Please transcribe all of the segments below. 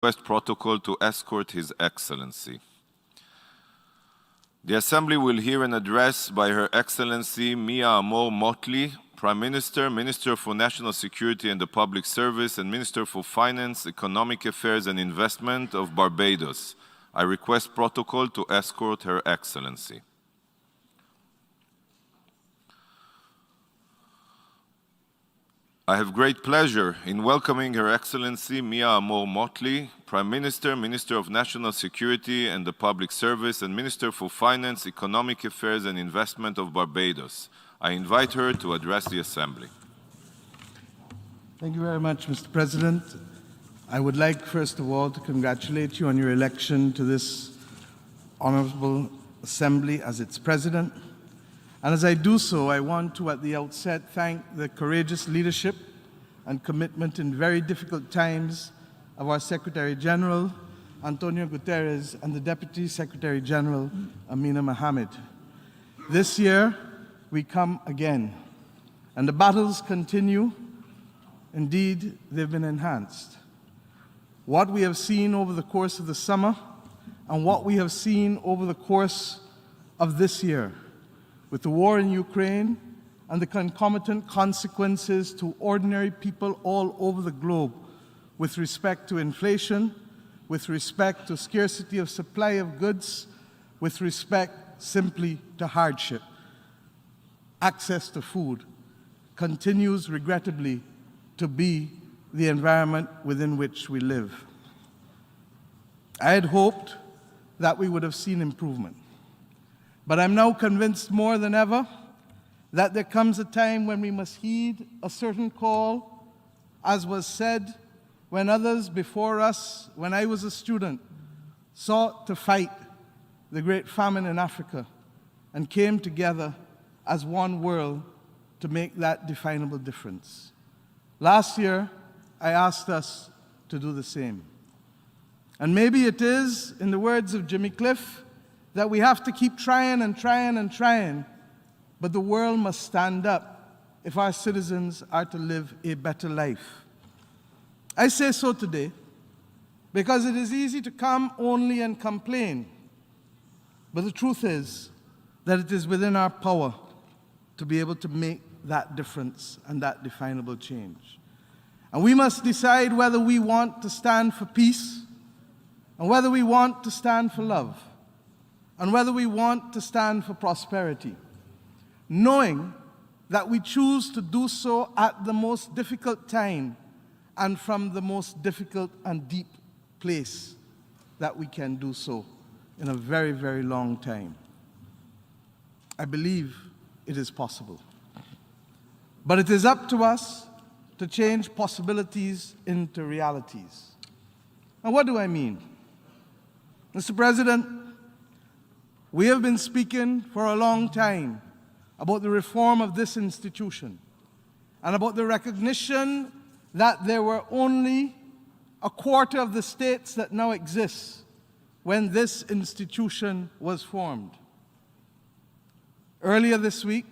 request protocol to escort His Excellency. The Assembly will hear an address by Her Excellency Mia Amor Mottley, Prime Minister, Minister for National Security and the Public Service, and Minister for Finance, Economic Affairs and Investment of Barbados. I request protocol to escort Her Excellency. I have great pleasure in welcoming Her Excellency Mia Amor Mottley, Prime Minister, Minister of National Security and the Public Service, and Minister for Finance, Economic Affairs and Investment of Barbados. I invite her to address the Assembly. Thank you very much, Mr. President. I would like, first of all, to congratulate you on your election to this Honorable Assembly as its President. And as I do so, I want to, at the outset, thank the courageous leadership and commitment in very difficult times of our Secretary General, Antonio Guterres, and the Deputy Secretary General, Amina Mohammed. This year, we come again, and the battles continue. Indeed, they've been enhanced. What we have seen over the course of the summer and what we have seen over the course of this year, with the war in Ukraine and the concomitant consequences to ordinary people all over the globe with respect to inflation, with respect to scarcity of supply of goods, with respect simply to hardship. Access to food continues regrettably to be the environment within which we live. I had hoped that we would have seen improvement. But I'm now convinced more than ever that there comes a time when we must heed a certain call, as was said when others before us, when I was a student, sought to fight the great famine in Africa and came together as one world to make that definable difference. Last year, I asked us to do the same. And maybe it is, in the words of Jimmy Cliff, that we have to keep trying and trying and trying, but the world must stand up if our citizens are to live a better life. I say so today because it is easy to come only and complain, but the truth is that it is within our power to be able to make that difference and that definable change. And we must decide whether we want to stand for peace and whether we want to stand for love, and whether we want to stand for prosperity, knowing that we choose to do so at the most difficult time and from the most difficult and deep place that we can do so in a very, very long time. I believe it is possible. But it is up to us to change possibilities into realities. And what do I mean? Mr. President, we have been speaking for a long time about the reform of this institution and about the recognition that there were only a quarter of the states that now exist when this institution was formed. Earlier this week,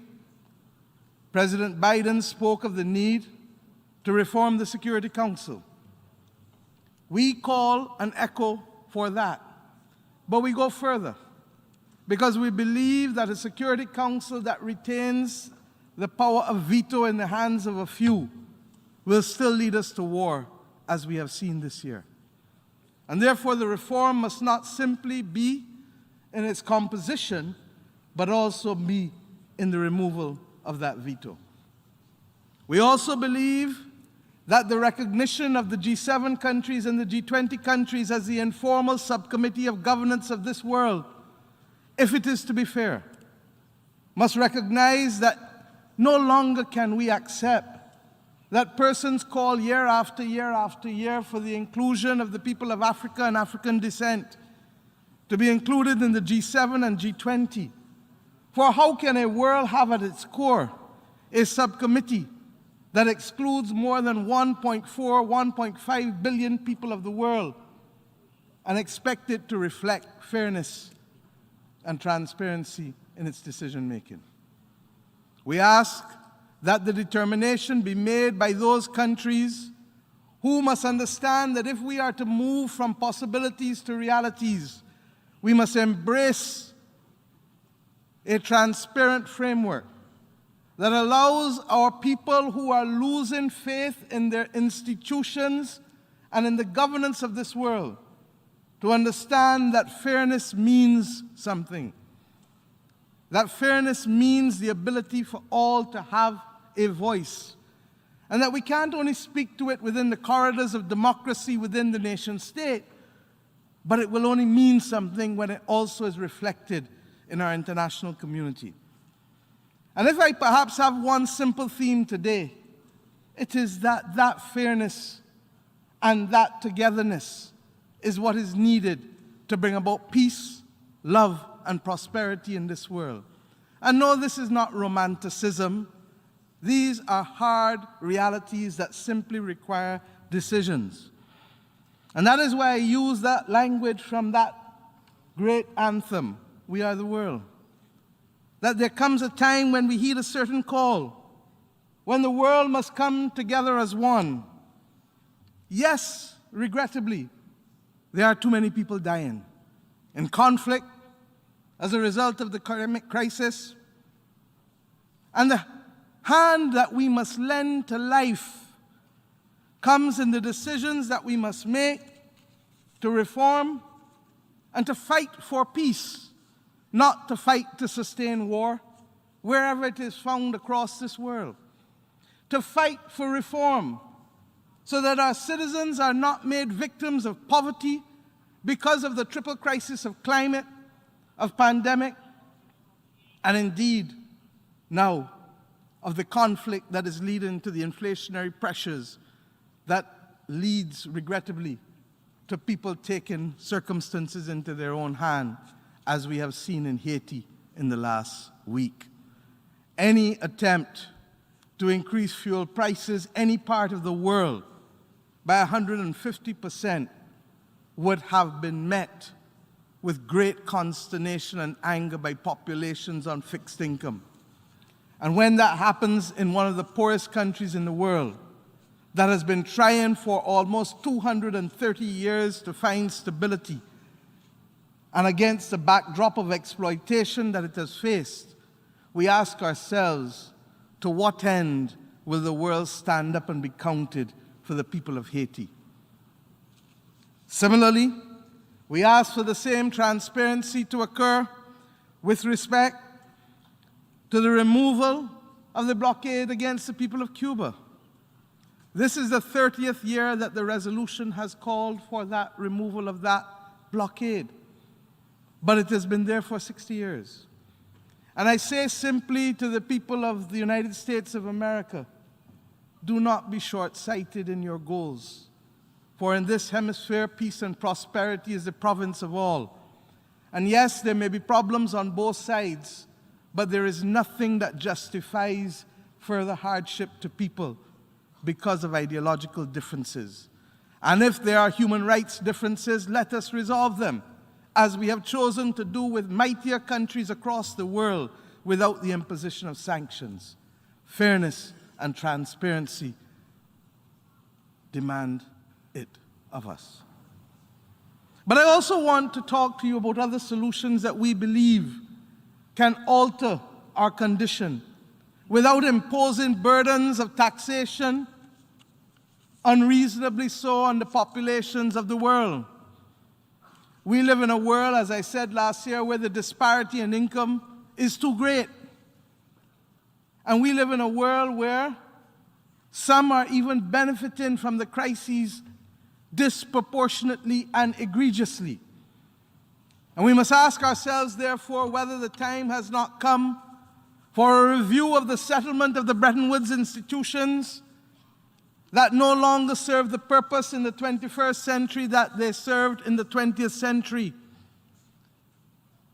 President Biden spoke of the need to reform the Security Council. We call and echo for that, but we go further, because we believe that a Security Council that retains the power of veto in the hands of a few will still lead us to war, as we have seen this year. And therefore, the reform must not simply be in its composition, but also be in the removal of that veto. We also believe that the recognition of the G7 countries and the G20 countries as the informal subcommittee of governance of this world, if it is to be fair, must recognize that no longer can we accept that persons call year after year after year for the inclusion of the people of Africa and African descent to be included in the G7 and G20. For how can a world have at its core a subcommittee that excludes more than 1.4, 1.5 billion people of the world and expect it to reflect fairness and transparency in its decision-making? We ask that the determination be made by those countries who must understand that if we are to move from possibilities to realities, we must embrace a transparent framework that allows our people who are losing faith in their institutions and in the governance of this world to understand that fairness means something. That fairness means the ability for all to have a voice. And that we can't only speak to it within the corridors of democracy within the nation state, but it will only mean something when it also is reflected in our international community. And if I perhaps have one simple theme today, it is that that fairness and that togetherness is what is needed to bring about peace, love, and prosperity in this world. And no, this is not romanticism. These are hard realities that simply require decisions. And that is why I use that language from that great anthem, We Are the World. That there comes a time when we heed a certain call, when the world must come together as one. Yes, regrettably, there are too many people dying in conflict as a result of the economic crisis. And the hand that we must lend to life comes in the decisions that we must make to reform and to fight for peace, not to fight to sustain war, wherever it is found across this world. To fight for reform, so that our citizens are not made victims of poverty because of the triple crisis of climate, of pandemic, and indeed, now, of the conflict that is leading to the inflationary pressures that leads, regrettably, to people taking circumstances into their own hand, as we have seen in Haiti in the last week. Any attempt to increase fuel prices any part of the world by 150% would have been met with great consternation and anger by populations on fixed income. And when that happens in one of the poorest countries in the world, that has been trying for almost 230 years to find stability, and against the backdrop of exploitation that it has faced, we ask ourselves, to what end will the world stand up and be counted for the people of Haiti? Similarly, we ask for the same transparency to occur with respect to the removal of the blockade against the people of Cuba. This is the 30th year that the resolution has called for that removal of that blockade. But it has been there for 60 years. And I say simply to the people of the United States of America, do not be short-sighted in your goals. For in this hemisphere, peace and prosperity is the province of all. And yes, there may be problems on both sides, but there is nothing that justifies further hardship to people because of ideological differences. And if there are human rights differences, let us resolve them, as we have chosen to do with mightier countries across the world without the imposition of sanctions. Fairness and transparency demand it of us. But I also want to talk to you about other solutions that we believe can alter our condition without imposing burdens of taxation, unreasonably so, on the populations of the world. We live in a world, as I said last year, where the disparity in income is too great. And we live in a world where some are even benefiting from the crises disproportionately and egregiously. And we must ask ourselves, therefore, whether the time has not come for a review of the settlement of the Bretton Woods institutions that no longer serve the purpose in the 21st century that they served in the 20th century,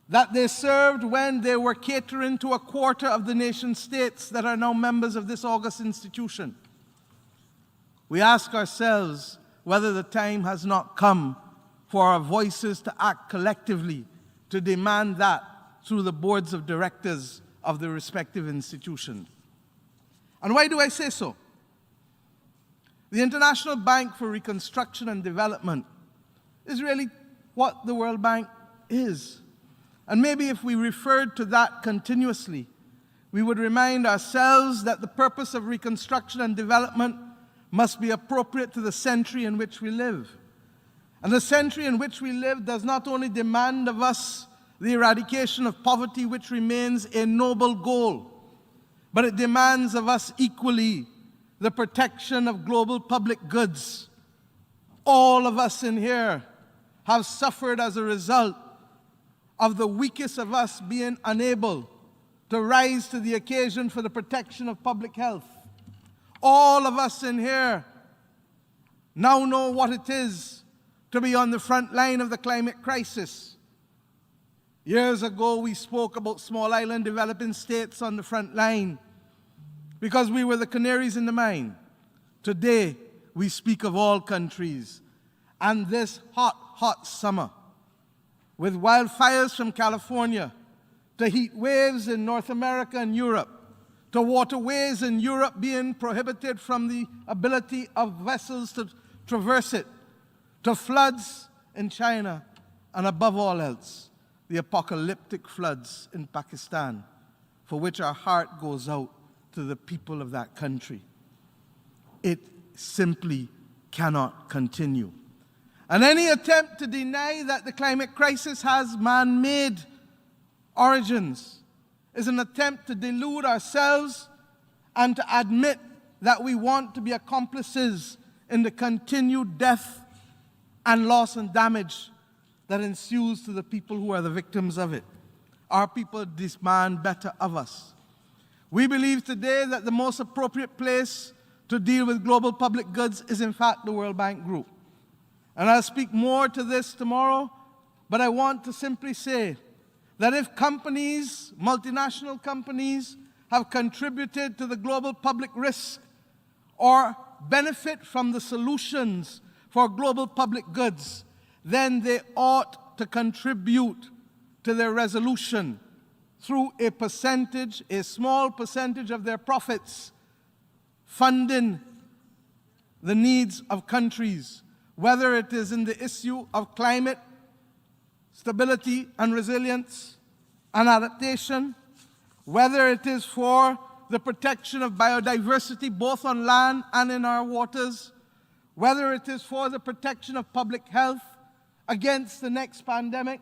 that they served when they were catering to a quarter of the nation states that are now members of this august institution. We ask ourselves whether the time has not come for our voices to act collectively to demand that through the boards of directors of the respective institutions. And why do I say so? The International Bank for Reconstruction and Development is really what the World Bank is. And maybe if we referred to that continuously, we would remind ourselves that the purpose of reconstruction and development must be appropriate to the century in which we live. And the century in which we live does not only demand of us the eradication of poverty, which remains a noble goal, but it demands of us equally the protection of global public goods. All of us in here have suffered as a result of the weakest of us being unable to rise to the occasion for the protection of public health. All of us in here now know what it is to be on the front line of the climate crisis. Years ago, we spoke about small island developing states on the front line because we were the canaries in the mine. Today, we speak of all countries. And this hot, hot summer, with wildfires from California, to heat waves in North America and Europe, to waterways in Europe being prohibited from the ability of vessels to traverse it, to floods in China, and above all else, the apocalyptic floods in Pakistan, for which our heart goes out to the people of that country. It simply cannot continue. And any attempt to deny that the climate crisis has man-made origins is an attempt to delude ourselves and to admit that we want to be accomplices in the continued death and loss and damage that ensues to the people who are the victims of it. Our people demand better of us. We believe today that the most appropriate place to deal with global public goods is in fact the World Bank Group. And I'll speak more to this tomorrow, but I want to simply say that if companies, multinational companies, have contributed to the global public risk or benefit from the solutions for global public goods, then they ought to contribute to their resolution through a percentage, a small percentage of their profits, funding the needs of countries, whether it is in the issue of climate, stability and resilience and adaptation, whether it is for the protection of biodiversity both on land and in our waters, whether it is for the protection of public health against the next pandemic,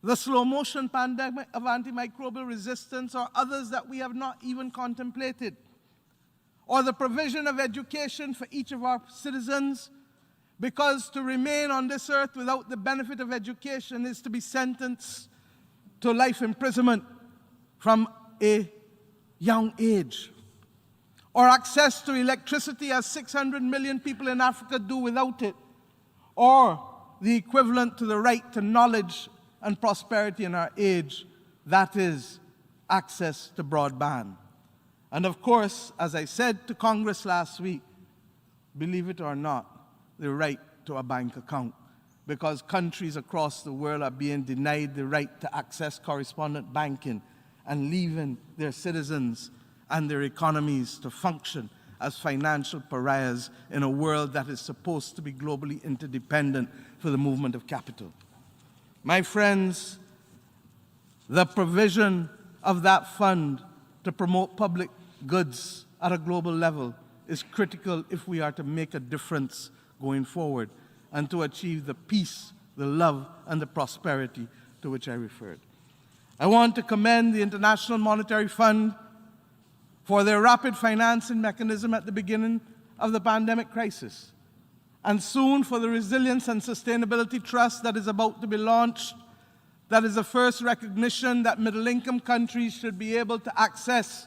the slow motion pandemic of antimicrobial resistance or others that we have not even contemplated, or the provision of education for each of our citizens, because to remain on this earth without the benefit of education is to be sentenced to life imprisonment from a young age. Or access to electricity, as 600 million people in Africa do without it. Or the equivalent to the right to knowledge and prosperity in our age, that is, access to broadband. And of course, as I said to Congress last week, believe it or not, the right to a bank account, because countries across the world are being denied the right to access correspondent banking and leaving their citizens and their economies to function as financial pariahs in a world that is supposed to be globally interdependent for the movement of capital. My friends, the provision of that fund to promote public goods at a global level is critical if we are to make a difference going forward and to achieve the peace, the love, and the prosperity to which I referred. I want to commend the International Monetary Fund for their rapid financing mechanism at the beginning of the pandemic crisis, and soon for the Resilience and Sustainability Trust that is about to be launched. That is the first recognition that middle-income countries should be able to access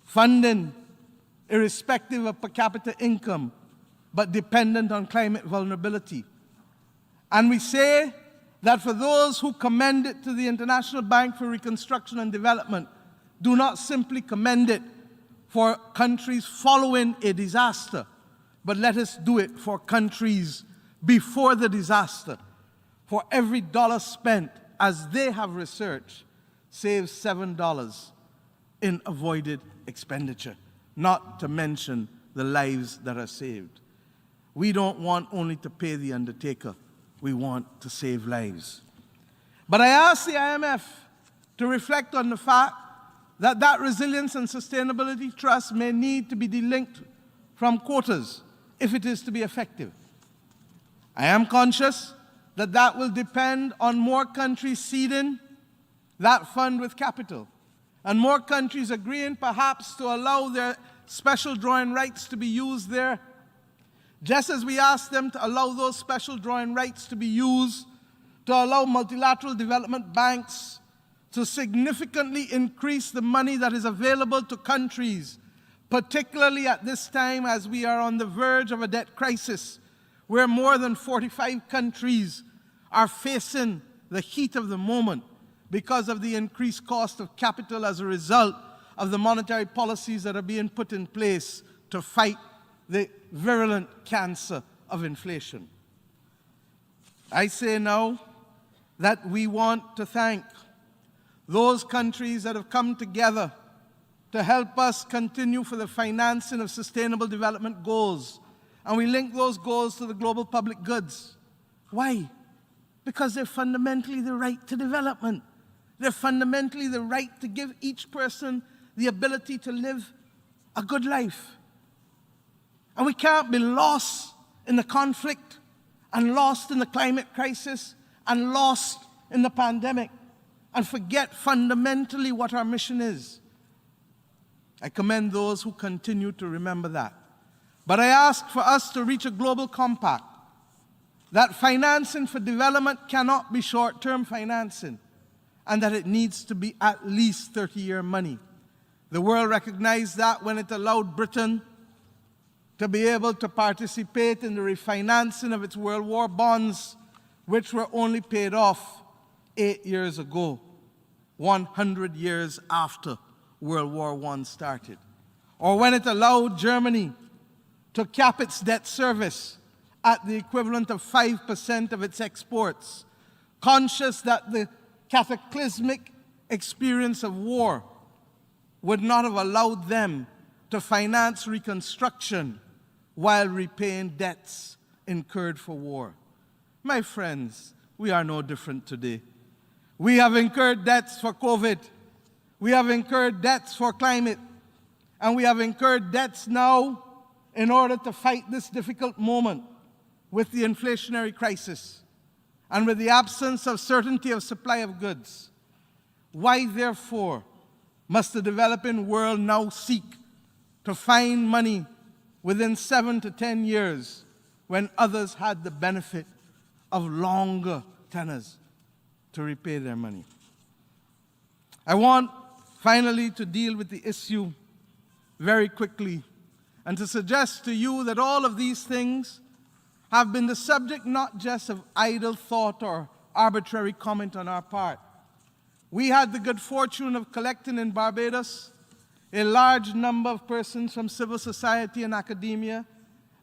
funding irrespective of per capita income, but dependent on climate vulnerability. And we say that for those who commend it to the International Bank for Reconstruction and Development, do not simply commend it for countries following a disaster, but let us do it for countries before the disaster. For every dollar spent, as they have researched, saves $7 in avoided expenditure, not to mention the lives that are saved. We don't want only to pay the undertaker. We want to save lives. But I ask the IMF to reflect on the fact that that resilience and sustainability trust may need to be delinked from quotas if it is to be effective. I am conscious that that will depend on more countries seeding that fund with capital, and more countries agreeing perhaps to allow their special drawing rights to be used there, just as we asked them to allow those special drawing rights to be used to allow multilateral development banks to significantly increase the money that is available to countries, particularly at this time as we are on the verge of a debt crisis, where more than 45 countries are facing the heat of the moment because of the increased cost of capital as a result of the monetary policies that are being put in place to fight the virulent cancer of inflation. I say now that we want to thank those countries that have come together to help us continue for the financing of sustainable development goals. And we link those goals to the global public goods. Why? Because they're fundamentally the right to development. They're fundamentally the right to give each person the ability to live a good life. And we can't be lost in the conflict and lost in the climate crisis and lost in the pandemic and forget fundamentally what our mission is. I commend those who continue to remember that. But I ask for us to reach a global compact that financing for development cannot be short-term financing and that it needs to be at least 30-year money. The world recognized that when it allowed Britain to be able to participate in the refinancing of its World War bonds, which were only paid off 8 years ago, 100 years after World War I started. Or when it allowed Germany to cap its debt service at the equivalent of 5% of its exports, conscious that the cataclysmic experience of war would not have allowed them to finance reconstruction while repaying debts incurred for war. My friends, we are no different today. We have incurred debts for COVID. We have incurred debts for climate. And we have incurred debts now in order to fight this difficult moment with the inflationary crisis and with the absence of certainty of supply of goods. Why, therefore, must the developing world now seek to find money within 7 to 10 years when others had the benefit of longer tenors to repay their money? I want, finally, to deal with the issue very quickly and to suggest to you that all of these things have been the subject not just of idle thought or arbitrary comment on our part. We had the good fortune of collecting in Barbados a large number of persons from civil society and academia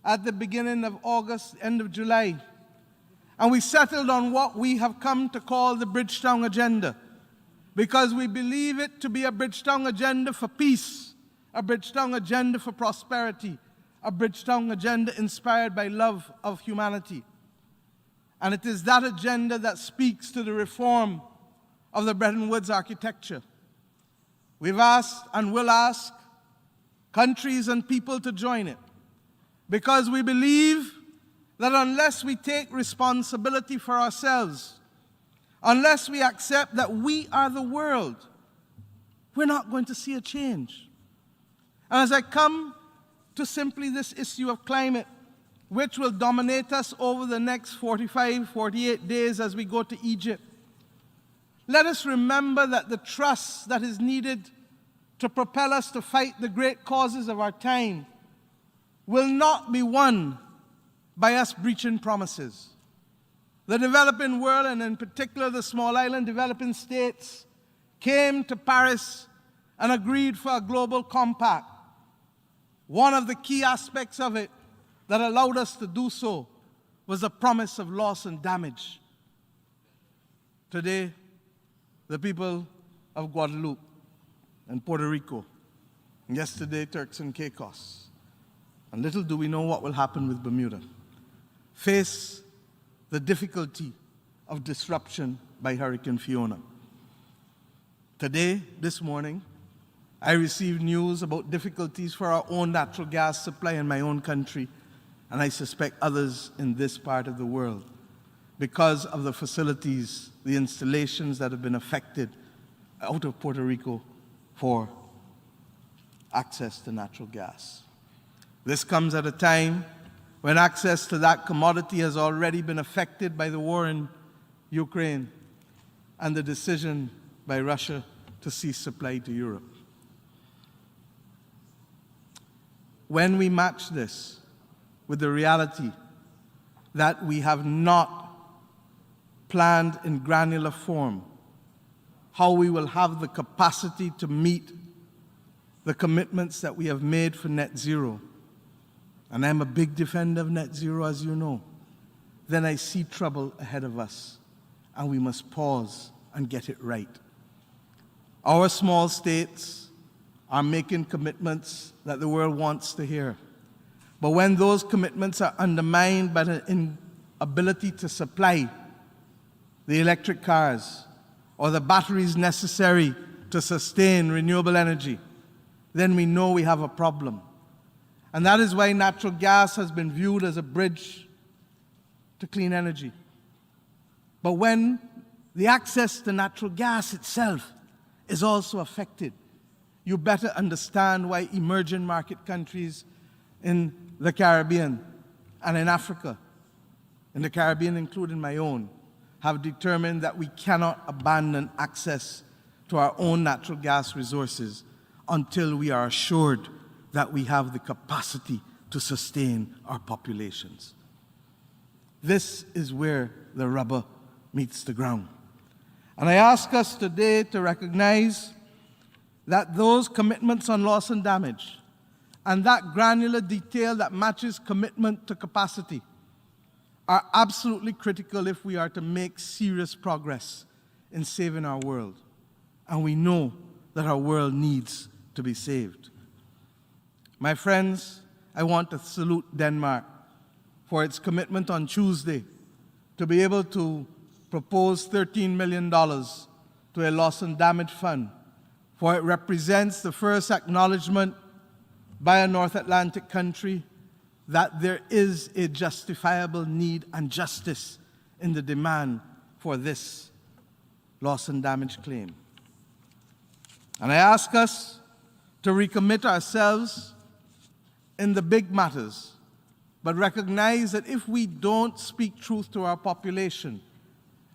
at the beginning of August, end of July. And we settled on what we have come to call the Bridgetown Agenda, because we believe it to be a Bridgetown agenda for peace, a Bridgetown agenda for prosperity, a Bridgetown agenda inspired by love of humanity. And it is that agenda that speaks to the reform of the Bretton Woods architecture. We've asked and will ask countries and people to join it, because we believe that unless we take responsibility for ourselves, unless we accept that we are the world, we're not going to see a change. And as I come to simply this issue of climate, which will dominate us over the next 45, 48 days as we go to Egypt, let us remember that the trust that is needed to propel us to fight the great causes of our time will not be won by us breaching promises. The developing world, and in particular the small island developing states, came to Paris and agreed for a global compact. One of the key aspects of it that allowed us to do so was the promise of loss and damage. Today, the people of Guadeloupe and Puerto Rico, and yesterday Turks and Caicos, and little do we know what will happen with Bermuda, face the difficulty of disruption by Hurricane Fiona. Today, this morning, I received news about difficulties for our own natural gas supply in my own country, and I suspect others in this part of the world, because of the facilities, the installations that have been affected out of Puerto Rico for access to natural gas. This comes at a time when access to that commodity has already been affected by the war in Ukraine and the decision by Russia to cease supply to Europe. When we match this with the reality that we have not planned in granular form how we will have the capacity to meet the commitments that we have made for net zero, and I'm a big defender of net zero, as you know, then I see trouble ahead of us, and we must pause and get it right. Our small states are making commitments that the world wants to hear. But when those commitments are undermined by the inability to supply the electric cars or the batteries necessary to sustain renewable energy, then we know we have a problem. And that is why natural gas has been viewed as a bridge to clean energy. But when the access to natural gas itself is also affected, you better understand why emerging market countries in the Caribbean and in Africa, in the Caribbean including my own, have determined that we cannot abandon access to our own natural gas resources until we are assured that we have the capacity to sustain our populations. This is where the rubber meets the ground. And I ask us today to recognize that those commitments on loss and damage and that granular detail that matches commitment to capacity are absolutely critical if we are to make serious progress in saving our world. And we know that our world needs to be saved. My friends, I want to salute Denmark for its commitment on Tuesday to be able to propose $13 million to a loss and damage fund, for it represents the first acknowledgement by a North Atlantic country that there is a justifiable need and justice in the demand for this loss and damage claim. And I ask us to recommit ourselves in the big matters, but recognize that if we don't speak truth to our population,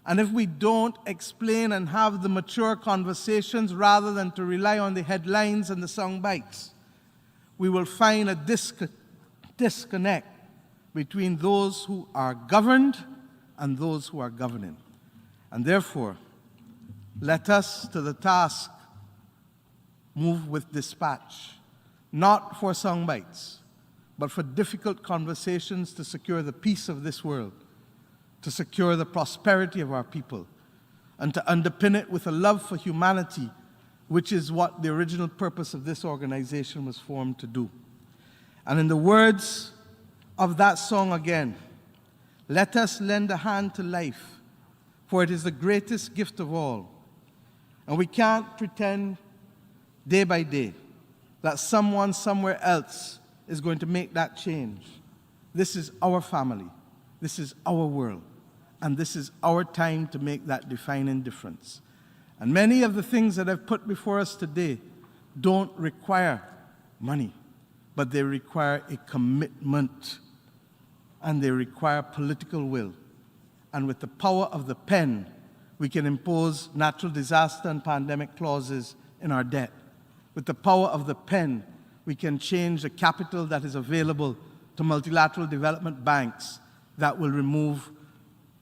and if we don't explain and have the mature conversations rather than to rely on the headlines and the sound bites, we will find a disconnect between those who are governed and those who are governing. And therefore, let us to the task move with dispatch, not for sound bites, but for difficult conversations to secure the peace of this world, to secure the prosperity of our people, and to underpin it with a love for humanity, which is what the original purpose of this organization was formed to do. And in the words of that song again, let us lend a hand to life, for it is the greatest gift of all. And we can't pretend day by day that someone somewhere else is going to make that change. This is our family, this is our world, and this is our time to make that defining difference. And many of the things that I've put before us today don't require money, but they require a commitment, and they require political will. And with the power of the pen, we can impose natural disaster and pandemic clauses in our debt. With the power of the pen, we can change the capital that is available to multilateral development banks that will remove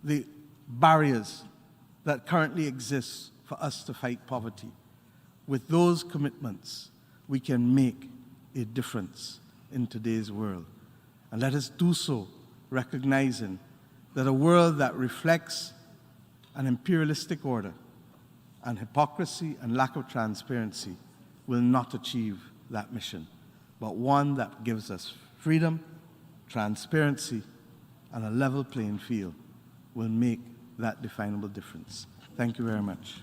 the barriers that currently exist for us to fight poverty. With those commitments, we can make a difference in today's world. And let us do so recognizing that a world that reflects an imperialistic order and hypocrisy and lack of transparency will not achieve that mission, but one that gives us freedom, transparency, and a level playing field will make that definable difference. Thank you very much.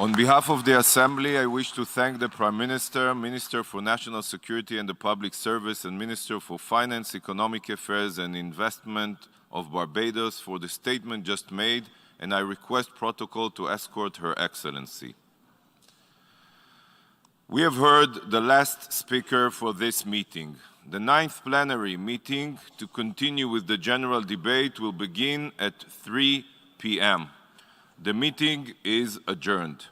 On behalf of the Assembly, I wish to thank the Prime Minister, Minister for National Security and the Public Service, and Minister for Finance, Economic Affairs and Investment of Barbados for the statement just made, and I request protocol to escort Her Excellency. We have heard the last speaker for this meeting. The 9th plenary meeting to continue with the general debate will begin at 3 p.m. The meeting is adjourned.